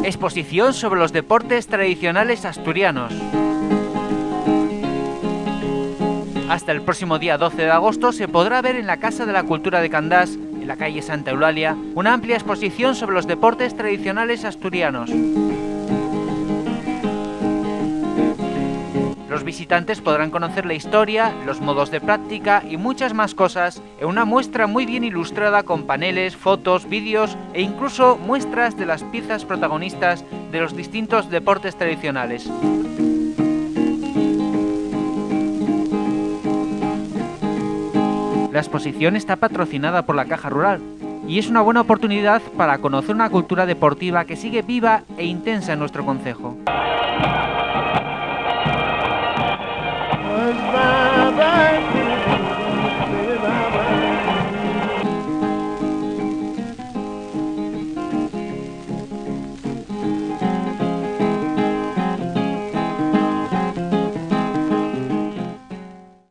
Exposición sobre los deportes tradicionales asturianos. Hasta el próximo día 12 de agosto se podrá ver en la Casa de la Cultura de Candás, en la calle Santa Eulalia, una amplia exposición sobre los deportes tradicionales asturianos. Los visitantes podrán conocer la historia, los modos de práctica y muchas más cosas en una muestra muy bien ilustrada con paneles, fotos, vídeos e incluso muestras de las piezas protagonistas de los distintos deportes tradicionales. La exposición está patrocinada por la Caja Rural y es una buena oportunidad para conocer una cultura deportiva que sigue viva e intensa en nuestro concejo.